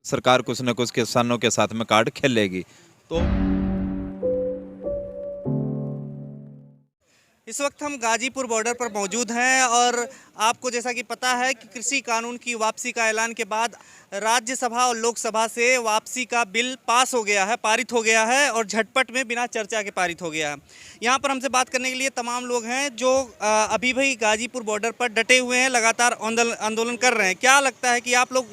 सरकार कुछ न कुछ किसानों के साथ में कार्ड खेलेगी। तो इस वक्त हम गाजीपुर बॉर्डर पर मौजूद हैं और आपको जैसा कि पता है कि कृषि कानून की वापसी का ऐलान के बाद राज्यसभा और लोकसभा से वापसी का बिल पास हो गया है, पारित हो गया है और झटपट में बिना चर्चा के पारित हो गया है। यहाँ पर हमसे बात करने के लिए तमाम लोग हैं जो अभी भी गाजीपुर बॉर्डर पर डटे हुए हैं, लगातार आंदोलन कर रहे हैं। क्या लगता है कि आप लोग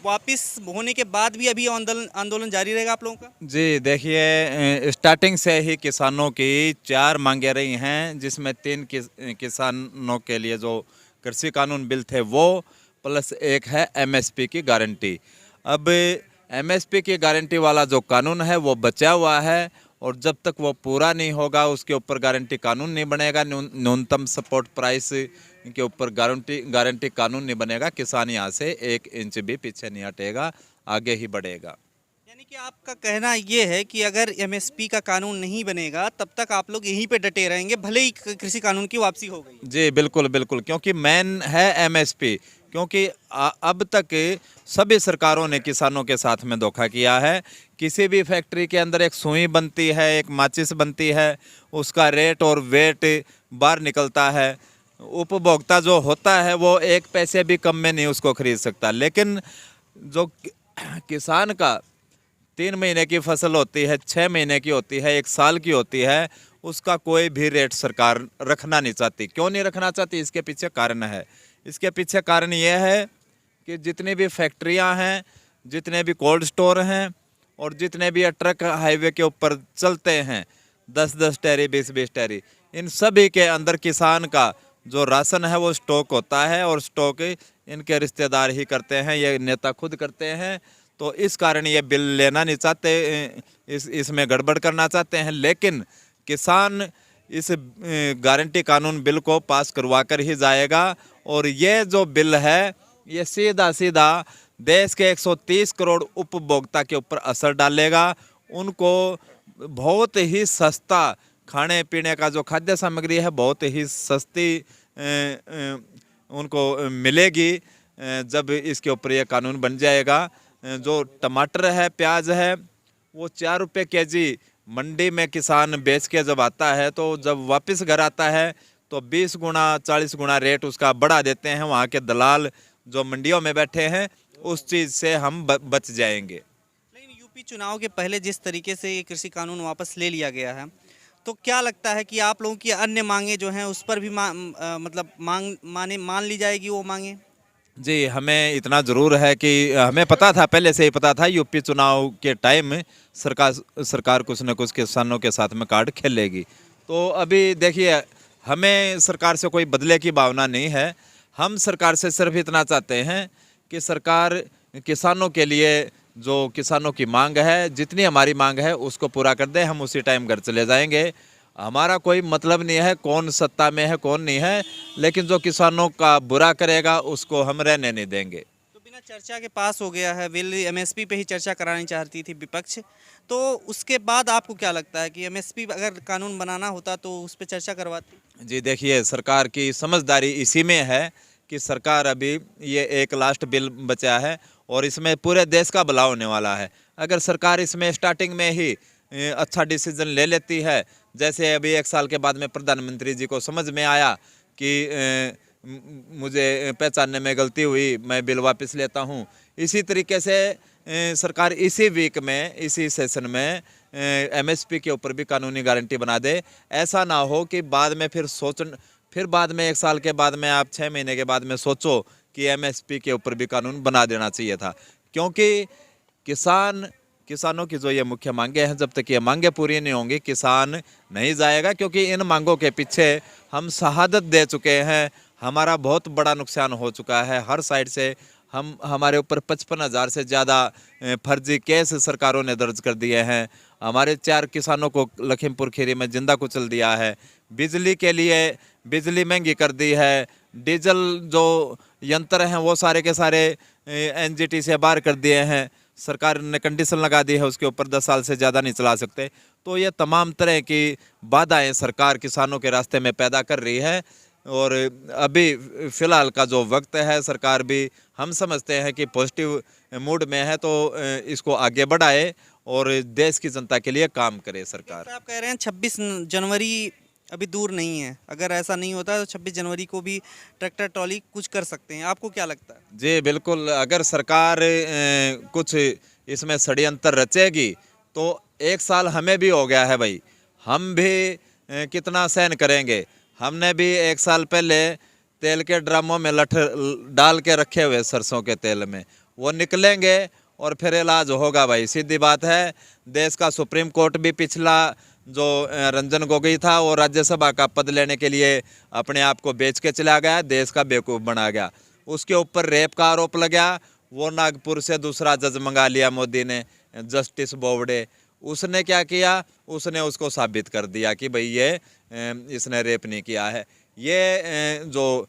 वापस होने के बाद भी अभी आंदोलन जारी रहेगा आप लोगों का? जी देखिए, स्टार्टिंग से ही किसानों की 4 मांगे रही हैं, जिसमें 3 किसानों के लिए जो कृषि कानून बिल थे वो, प्लस एक है एमएसपी की गारंटी। अब एमएसपी की गारंटी वाला जो कानून है वो बचा हुआ है और जब तक वो पूरा नहीं होगा उसके ऊपर गारंटी कानून नहीं बनेगा, न्यूनतम सपोर्ट प्राइस के ऊपर गारंटी कानून नहीं बनेगा। किसान यहाँ से 1 इंच भी पीछे नहीं हटेगा, आगे ही बढ़ेगा। यानी कि आपका कहना ये है कि अगर एमएसपी का कानून नहीं बनेगा तब तक आप लोग यहीं पे डटे रहेंगे, भले ही कृषि कानून की वापसी हो गई। जी बिल्कुल बिल्कुल, क्योंकि मेन है एमएसपी। क्योंकि अब तक सभी सरकारों ने किसानों के साथ में धोखा किया है। किसी भी फैक्ट्री के अंदर एक सुई बनती है, एक माचिस बनती है, उसका रेट और वेट बाहर निकलता है। उपभोक्ता जो होता है वो 1 पैसे भी कम में नहीं उसको खरीद सकता। लेकिन जो किसान का 3 महीने की फसल होती है, 6 महीने की होती है, 1 साल की होती है, उसका कोई भी रेट सरकार रखना नहीं चाहती। क्यों नहीं रखना चाहती? इसके पीछे कारण है। इसके पीछे कारण ये है कि जितनी भी फैक्ट्रियां हैं, जितने भी कोल्ड स्टोर हैं और जितने भी ट्रक हाईवे के ऊपर चलते हैं, 10-10 टैरी, 20-20 टैरी, इन सभी के अंदर किसान का जो राशन है वो स्टॉक होता है और स्टॉक इनके रिश्तेदार ही करते हैं, ये नेता खुद करते हैं। तो इस कारण ये बिल लेना नहीं चाहते, इसमें गड़बड़ करना चाहते हैं। लेकिन किसान इस गारंटी कानून बिल को पास करवा कर ही जाएगा और ये जो बिल है ये सीधा सीधा देश के 130 करोड़ उपभोक्ता के ऊपर असर डालेगा। उनको बहुत ही सस्ता खाने पीने का जो खाद्य सामग्री है बहुत ही सस्ती उनको मिलेगी जब इसके ऊपर ये कानून बन जाएगा। जो टमाटर है, प्याज है, वो 4 रुपये केजी मंडी में किसान बेच के जब आता है तो जब वापस घर आता है तो 20 गुना 40 गुना रेट उसका बढ़ा देते हैं वहाँ के दलाल जो मंडियों में बैठे हैं। उस चीज़ से हम बच जाएंगे। लेकिन यूपी चुनाव के पहले जिस तरीके से ये कृषि कानून वापस ले लिया गया है, तो क्या लगता है कि आप लोगों की अन्य मांगे जो हैं उस पर भी मतलब मान ली जाएगी वो मांगे? जी, हमें इतना ज़रूर है कि हमें पता था, पहले से ही पता था यूपी चुनाव के टाइम सरकार कुछ न कुछ किसानों के साथ में कार्ड खेलेगी। तो अभी देखिए, हमें सरकार से कोई बदले की भावना नहीं है। हम सरकार से सिर्फ इतना चाहते हैं कि सरकार किसानों के लिए जो किसानों की मांग है, जितनी हमारी मांग है उसको पूरा कर दे। हम उसी टाइम घर चले जाएंगे। हमारा कोई मतलब नहीं है कौन सत्ता में है कौन नहीं है, लेकिन जो किसानों का बुरा करेगा उसको हम रहने नहीं देंगे। तो बिना चर्चा के पास हो गया है बिल, एमएसपी पे ही चर्चा करानी चाहती थी विपक्ष। तो उसके बाद आपको क्या लगता है कि एमएसपी अगर कानून बनाना होता तो उस पर चर्चा करवाती? जी देखिए, सरकार की समझदारी इसी में है कि सरकार अभी ये एक लास्ट बिल बचा है और इसमें पूरे देश का भला होने वाला है। अगर सरकार इसमें स्टार्टिंग में ही अच्छा डिसीजन ले लेती है, जैसे अभी 1 साल के बाद में प्रधानमंत्री जी को समझ में आया कि मुझे पहचानने में गलती हुई, मैं बिल वापस लेता हूँ। इसी तरीके से सरकार इसी वीक में, इसी सेशन में एमएसपी के ऊपर भी कानूनी गारंटी बना दे। ऐसा ना हो कि बाद में फिर बाद में 1 साल के बाद में आप 6 महीने के बाद में सोचो कि एमएसपी के ऊपर भी कानून बना देना चाहिए था। क्योंकि किसानों की जो ये मुख्य मांगे हैं, जब तक ये मांगे पूरी नहीं होंगी किसान नहीं जाएगा। क्योंकि इन मांगों के पीछे हम शहादत दे चुके हैं, हमारा बहुत बड़ा नुकसान हो चुका है हर साइड से। हमारे ऊपर 55,000 से ज़्यादा फर्जी केस सरकारों ने दर्ज कर दिए हैं। हमारे 4 किसानों को लखीमपुर खीरी में जिंदा कुचल दिया है। बिजली के लिए बिजली महंगी कर दी है। डीजल जो यंत्र हैं वो सारे के सारे एनजीटी से बाहर कर दिए हैं। सरकार ने कंडीशन लगा दी है उसके ऊपर 10 साल से ज़्यादा नहीं चला सकते। तो ये तमाम तरह की बाधाएं सरकार किसानों के रास्ते में पैदा कर रही है। और अभी फ़िलहाल का जो वक्त है, सरकार भी हम समझते हैं कि पॉजिटिव मूड में है, तो इसको आगे बढ़ाए और देश की जनता के लिए काम करे सरकार। आप कह रहे हैं 26 जनवरी अभी दूर नहीं है, अगर ऐसा नहीं होता तो 26 जनवरी को भी ट्रैक्टर ट्रॉली कुछ कर सकते हैं, आपको क्या लगता है? जी बिल्कुल, अगर सरकार कुछ इसमें षड्यंत्र रचेगी तो 1 साल हमें भी हो गया है भाई, हम भी कितना सहन करेंगे। हमने भी 1 साल पहले तेल के ड्रमों में लठ डाल के रखे हुए सरसों के तेल में, वो निकलेंगे और फिर इलाज होगा भाई, सीधी बात है। देश का सुप्रीम कोर्ट भी पिछला जो रंजन गोगोई था वो राज्यसभा का पद लेने के लिए अपने आप को बेच के चला गया, देश का बेवकूफ़ बना गया। उसके ऊपर रेप का आरोप लगा, वो नागपुर से दूसरा जज मंगा लिया मोदी ने, जस्टिस बोबडे। उसने क्या किया, उसने उसको साबित कर दिया कि भाई ये इसने रेप नहीं किया है। ये जो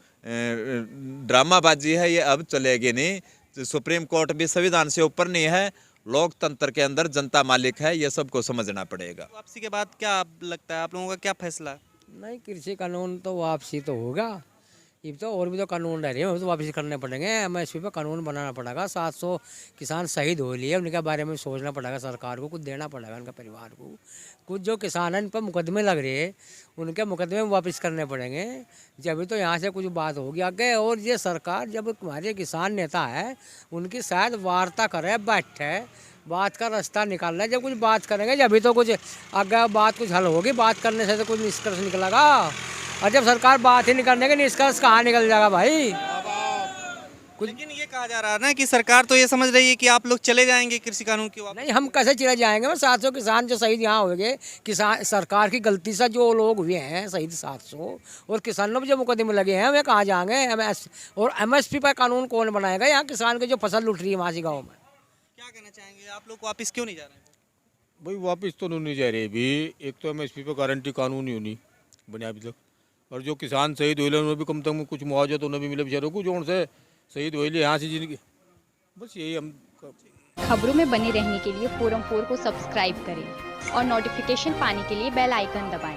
ड्रामाबाजी है ये अब चलेगी नहीं। सुप्रीम कोर्ट भी संविधान से ऊपर नहीं है, लोकतंत्र के अंदर जनता मालिक है, ये सबको समझना पड़ेगा। वापसी के बाद क्या लगता है, आप लोगों का क्या फैसला है? नहीं, कृषि कानून तो वापसी तो होगा, ये तो और भी तो कानून रह रहे हैं, वो तो वापसी करने पड़ेंगे। एमएसपी पे कानून बनाना पड़ेगा। 700 किसान शहीद हो लिए, उनके बारे में सोचना पड़ेगा, सरकार को कुछ देना पड़ेगा उनके परिवार को। कुछ जो किसान हैं इन पर मुकदमे लग रहे हैं, उनके मुकदमे वापस करने पड़ेंगे, जब तो यहाँ से कुछ बात होगी आगे। और ये सरकार जब हमारे किसान नेता है उनकी शायद वार्ता करे, बैठे बात का रास्ता निकालना है। जब कुछ बात करेंगे जब तो कुछ आगे बात कुछ हल होगी, बात करने से तो कुछ निष्कर्ष निकलेगा। और जब सरकार बात ही नहीं करने के, निष्कर्ष कहाँ निकल जाएगा भाई? लेकिन ये कहा जा रहा है ना कि सरकार तो ये समझ रही है कि आप लोग चले जाएंगे कृषि कानून की वापस। नहीं, हम कैसे चले जाएंगे? 700 किसान जो शहीद यहाँ हो गए, किसान सरकार की गलती से जो लोग हुए हैं शहीद 700, और किसानों में जो मुकदमे लगे हैं वे कहाँ जाएंगे? एमएसपी पर कानून कौन बनाएगा? यहाँ किसान की जो फसल लुट रही है मासी गाँव में। क्या कहना चाहेंगे, आप लोग वापस क्यों नहीं जा रहे हैं? भाई वापस तो नहीं जा रहे भी। एक तो एमएसपी पे गारंटी कानून ही होनी बने अभी तक, और जो किसान शहीद हुए उन्हें भी कम से कम कुछ मुआवजा तो उन्हें भी मिले बेचारों को, जो उनसे शहीद हुए यहाँ से जिनकी। बस यही हम खबरों में बने रहने के लिए फोरम 4 को सब्सक्राइब करें और नोटिफिकेशन पाने के लिए बेल आइकन दबाएं।